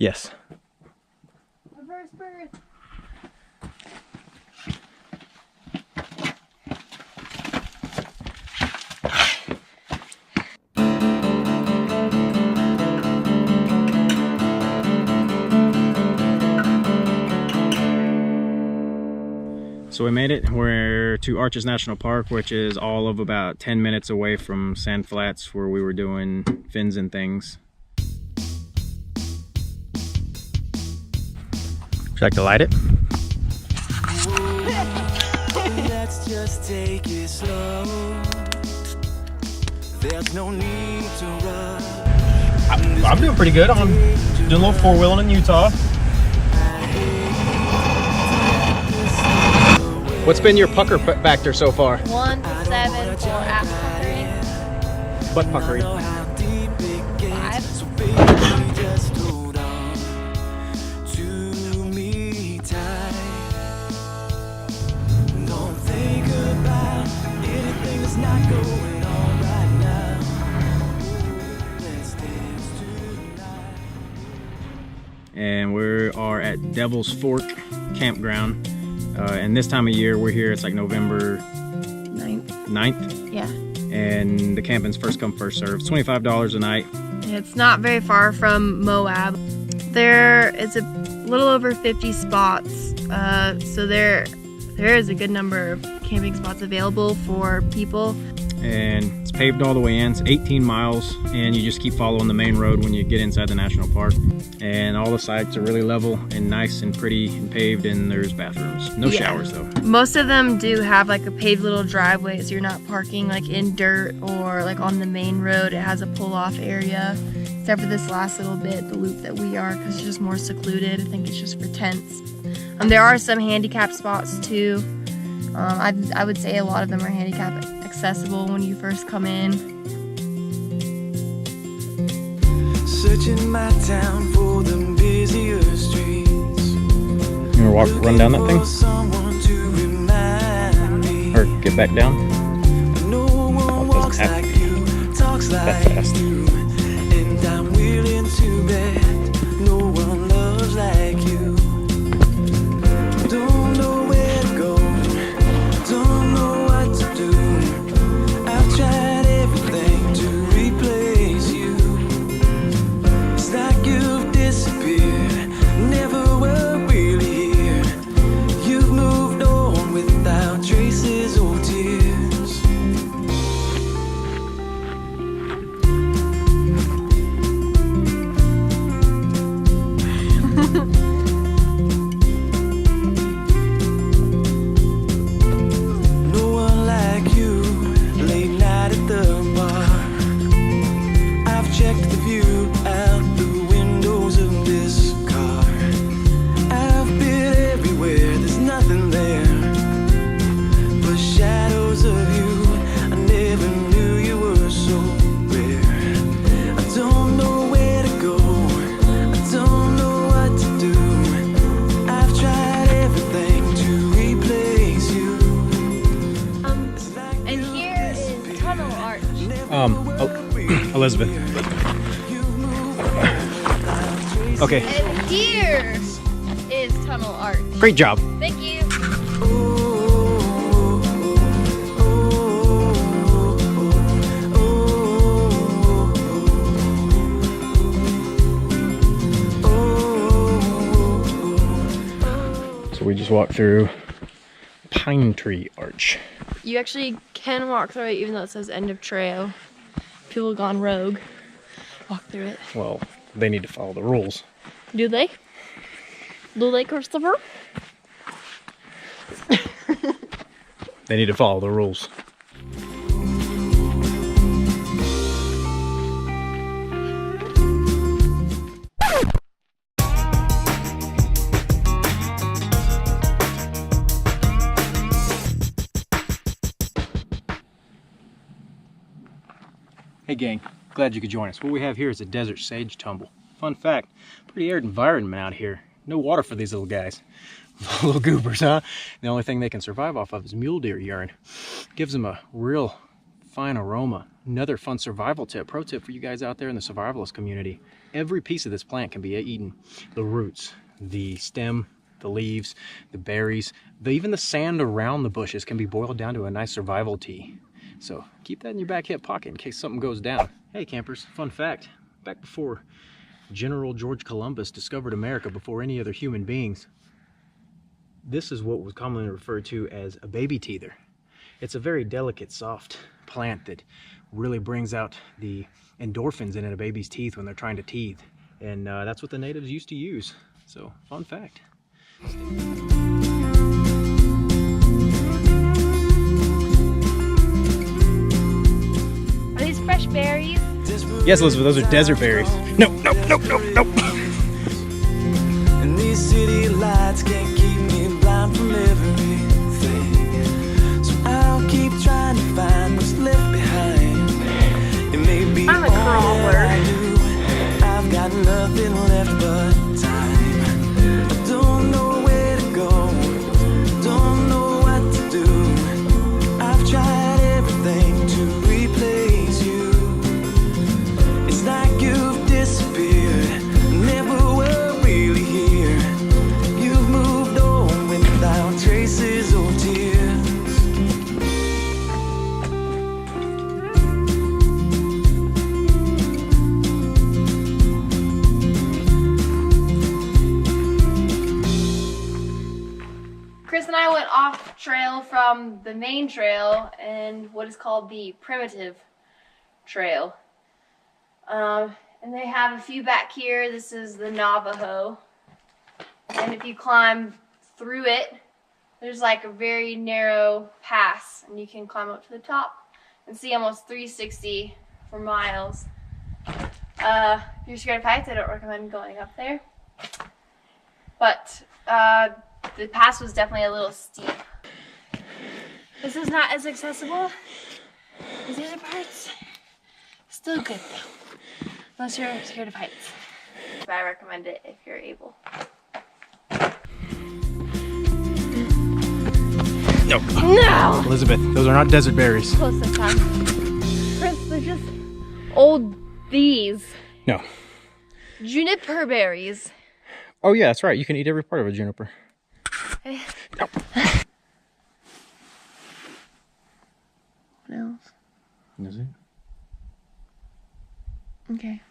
Yes. Reverse bird. So we made it. We're to Arches National Park, which is all of about 10 minutes away from Sand Flats, where we were doing fins and things. Would you like to light it? Let's just take it slow. There's no need to rush. I'm doing pretty good. I'm doing a little four-wheeling in Utah. What's been your pucker factor so far? 1 to 7 for ass puckering. Butt puckering. 5. Just hold on to me tight. Don't think about anything that's not going on right now. Let's dance tonight. And we are at Devil's Fork Campground. And this time of year, we're here, it's like November 9th. Yeah. And the camping's first come, first serve. It's $25 a night. It's not very far from Moab. There is a little over 50 spots. So there is a good number of camping spots available for people. And it's paved all the way in. It's 18 miles, and you just keep following the main road when you get inside the national park. And all the sites are really level and nice and pretty and paved, and there's bathrooms. No showers though. Most of them do have like a paved little driveway, so you're not parking like in dirt or like on the main road. It has a pull-off area, except for this last little bit, the loop that we are, because it's just more secluded. I think it's just for tents. There are some handicap spots too. I would say a lot of them are handicap accessible when you first come in. Searching my town for the busier streets. You wanna run down that thing? Someone to remind me. Or get back down? No one walks like you, talks like fast. you, and I'm willing to bet no one loves like you. Don't know where to go, don't know what to do. I've tried everything to replace you. It's like you've disappeared, never were really here. You've moved on without traces or tears. No one like you, late night at the bar. I've checked the view out the windows of this car. I've been everywhere, there's nothing there but shadows of you. I never knew you were so rare. I don't know where to go, I don't know what to do. I've tried everything to replace you. And here is Tunnel Arch. Elizabeth. Okay, And here is Tunnel Arch. great job. Thank you. So we just walked through Pine Tree Arch. You actually can walk through it even though it says end of trail. People have gone rogue. Walk through it. Well, they need to follow the rules. Do they? Do they, Christopher? They need to follow the rules. Hey gang, glad you could join us. What we have here is a desert sage tumble. Fun fact, pretty arid environment out here. No water for these little guys. Little goobers, huh? The only thing they can survive off of is mule deer urine. Gives them a real fine aroma. Another fun survival tip, pro tip for you guys out there in the survivalist community. Every piece of this plant can be eaten. The roots, the stem, the leaves, the berries, even the sand around the bushes can be boiled down to a nice survival tea. So keep that in your back hip pocket in case something goes down. Hey campers, fun fact, back before General George Columbus discovered America, before any other human beings, this is what was commonly referred to as a baby teether. It's a very delicate, soft plant that really brings out the endorphins in a baby's teeth when they're trying to teeth. And that's what the natives used to use. So, fun fact. Are these fresh berries? Yes, Elizabeth, those are desert berries. No. And these city lights can't keep me blind from everything. So I'll keep trying to find what's left behind. It may be I'm a all crawler. that I do. I've got nothing left but time. I don't know where to go. Don't know what to do. I've tried everything to replace you. It's like you've disappeared. Never were really here. You've moved on without traces or tears. Chris and I went off trail from the main trail and what is called the primitive trail. And they have a few back here. This is the Navajo. And if you climb through it, there's like a very narrow pass and you can climb up to the top and see almost 360 for miles. If you're scared of heights, I don't recommend going up there. But the pass was definitely a little steep. This is not as accessible as the other parts. Still good though, unless you're scared of heights. But I recommend it if you're able. No! Elizabeth, those are not desert berries. Close this time. Chris, they're just old these. No. Juniper berries. Oh yeah, that's right. You can eat every part of a juniper. Okay. No. What else? Is it? Okay.